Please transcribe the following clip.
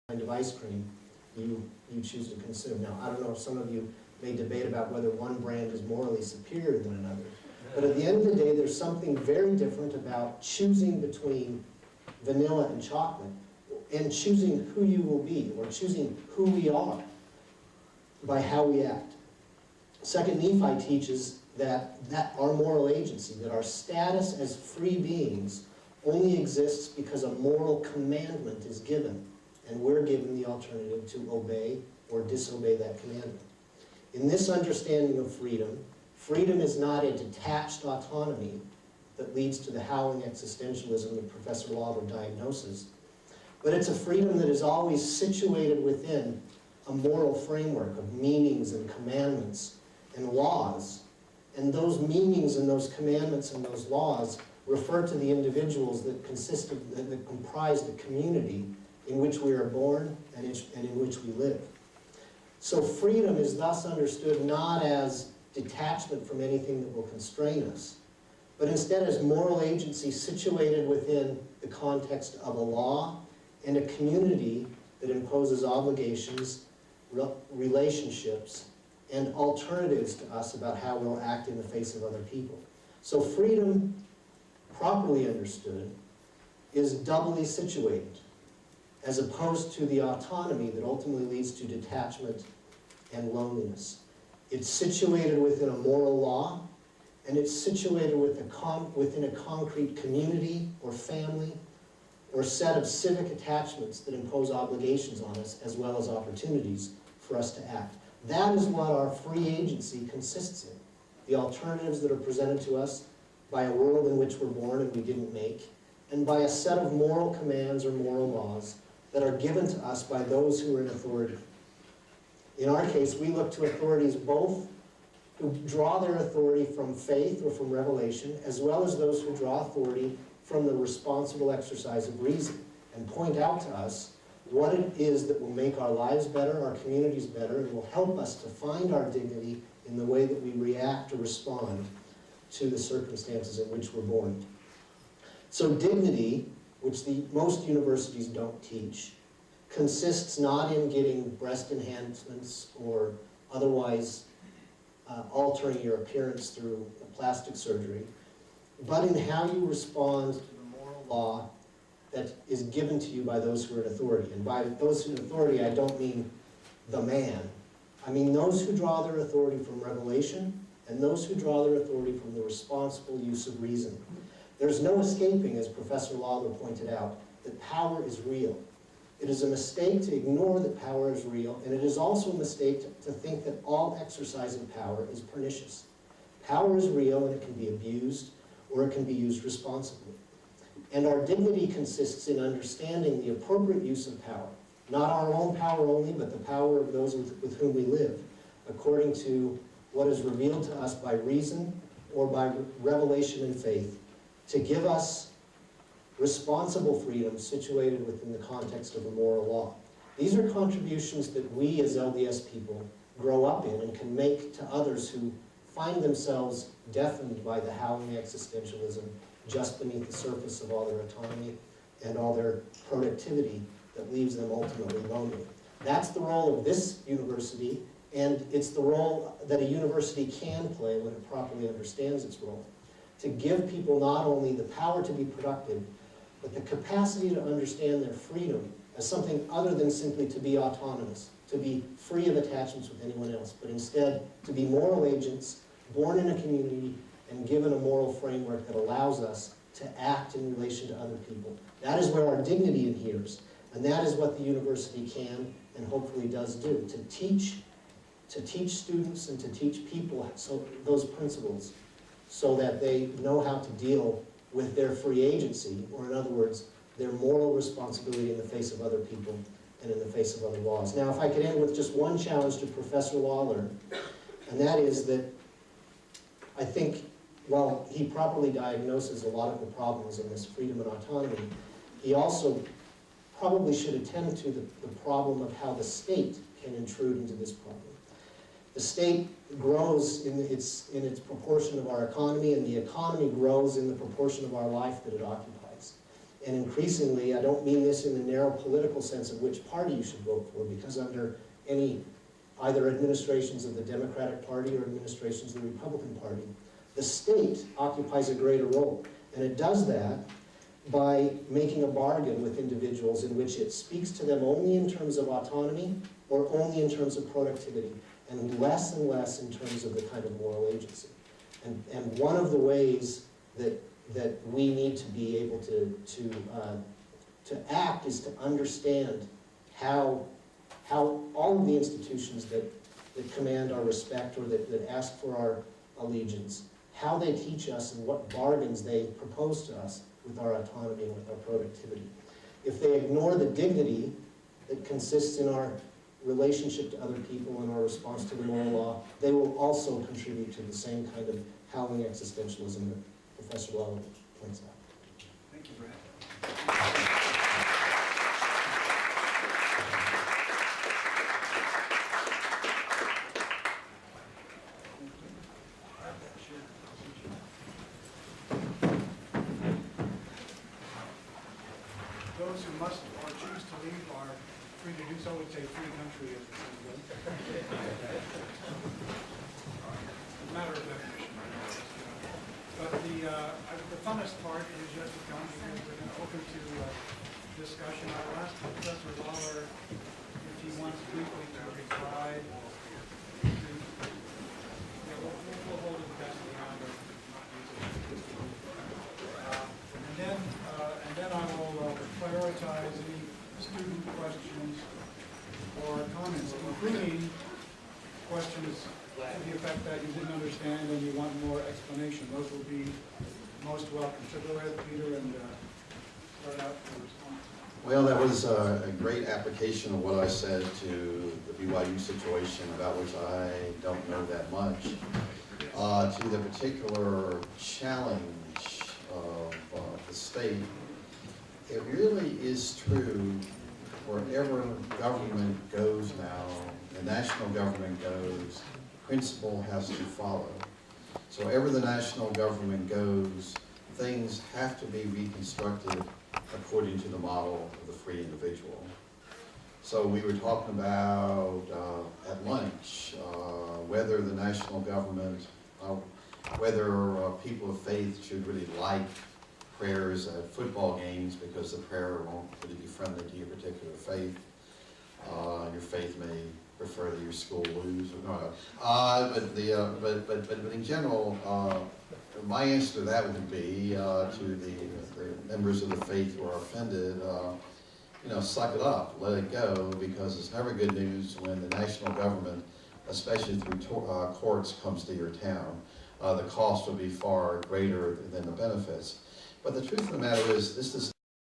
kind of ice cream you choose to consume. Now, I don't know if some of you may debate about whether one brand is morally superior than another, but at the end of the day, there's something very different about choosing between vanilla and chocolate and choosing who you will be, or choosing who we are by how we act. Second Nephi teaches that our moral agency, that our status as free beings only exists because a moral commandment is given, and we're given the alternative to obey or disobey that commandment. In this understanding of freedom, freedom is not a detached autonomy that leads to the howling existentialism that Professor Lawler diagnoses, but it's a freedom that is always situated within a moral framework of meanings and commandments and laws. And those meanings and those commandments and those laws refer to the individuals that comprise the community in which we are born and in which we live. So freedom is thus understood not as detachment from anything that will constrain us, but instead as moral agency situated within the context of a law and a community that imposes obligations, relationships, and alternatives to us about how we'll act in the face of other people. So freedom, properly understood, is doubly situated, as opposed to the autonomy that ultimately leads to detachment and loneliness. It's situated within a moral law, and it's situated within a concrete community or family or set of civic attachments that impose obligations on us as well as opportunities for us to act. That is what our free agency consists in. The alternatives that are presented to us by a world in which we're born and we didn't make, and by a set of moral commands or moral laws that are given to us by those who are in authority. In our case, we look to authorities both who draw their authority from faith or from revelation, as well as those who draw authority from the responsible exercise of reason, and point out to us what it is that will make our lives better, our communities better, and will help us to find our dignity in the way that we react or respond to the circumstances in which we're born. So dignity, which most universities don't teach, consists not in getting breast enhancements or otherwise altering your appearance through plastic surgery, but in how you respond to the moral law that is given to you by those who are in authority. And by those who are in authority, I don't mean the man. I mean those who draw their authority from revelation and those who draw their authority from the responsible use of reason. There's no escaping, as Professor Lawler pointed out, that power is real. It is a mistake to ignore that power is real, and it is also a mistake to think that all exercise of power is pernicious. Power is real, and it can be abused, or it can be used responsibly. And our dignity consists in understanding the appropriate use of power, not our own power only, but the power of those with whom we live, according to what is revealed to us by reason or by revelation and faith, to give us responsible freedom situated within the context of a moral law. These are contributions that we as LDS people grow up in and can make to others who find themselves deafened by the howling existentialism just beneath the surface of all their autonomy and all their productivity that leaves them ultimately lonely. That's the role of this university, and it's the role that a university can play when it properly understands its role, to give people not only the power to be productive, but the capacity to understand their freedom as something other than simply to be autonomous, to be free of attachments with anyone else, but instead to be moral agents, born in a community, and given a moral framework that allows us to act in relation to other people. That is where our dignity adheres, and that is what the university can and hopefully does do, to teach students and to teach people those principles so that they know how to deal with their free agency, or in other words, their moral responsibility in the face of other people and in the face of other laws. Now, if I could end with just one challenge to Professor Lawler, and that is that I think while he properly diagnoses a lot of the problems in this freedom and autonomy, he also probably should attend to the problem of how the state can intrude into this problem. The state grows in its proportion of our economy, and the economy grows in the proportion of our life that it occupies. And increasingly, I don't mean this in the narrow political sense of which party you should vote for, because under either administrations of the Democratic Party or administrations of the Republican Party, the state occupies a greater role. And it does that by making a bargain with individuals in which it speaks to them only in terms of autonomy or only in terms of productivity, and less in terms of the kind of moral agency. And one of the ways that we need to be able to act is to understand how all of the institutions that command our respect or that ask for our allegiance, how they teach us and what bargains they propose to us with our autonomy and with our productivity. If they ignore the dignity that consists in our relationship to other people and our response to the moral law, they will also contribute to the same kind of howling existentialism that Professor Lawler points out. Thank you, Brad. Those who must or choose to leave are free to do so. It's a free country, as a matter of definition. But the funnest part is yet to come, because we're going to open to discussion. I'll ask Professor Lawler if he wants briefly to reply. We'll hold it past the hour. And then I will prioritize any student questions or comments, including questions to the effect that you didn't understand and you want more explanation. Those will be most welcome. So go ahead, Peter, and start out your response. Well, that was a great application of what I said to the BYU situation, about which I don't know that much, to the particular challenge of the state. It really is true wherever government goes now, the national government goes, principle has to follow. So wherever the national government goes, things have to be reconstructed according to the model of the free individual. So we were talking about at lunch whether the national government, whether people of faith should really like prayers at football games, because the prayer won't really be friendly to your particular faith. Your faith may prefer that your school lose or not. But in general, my answer to that would be to the members of the faith who are offended, suck it up, let it go, because it's never good news when the national government, especially through courts, comes to your town. The cost will be far greater than the benefits. But the truth of the matter is, this does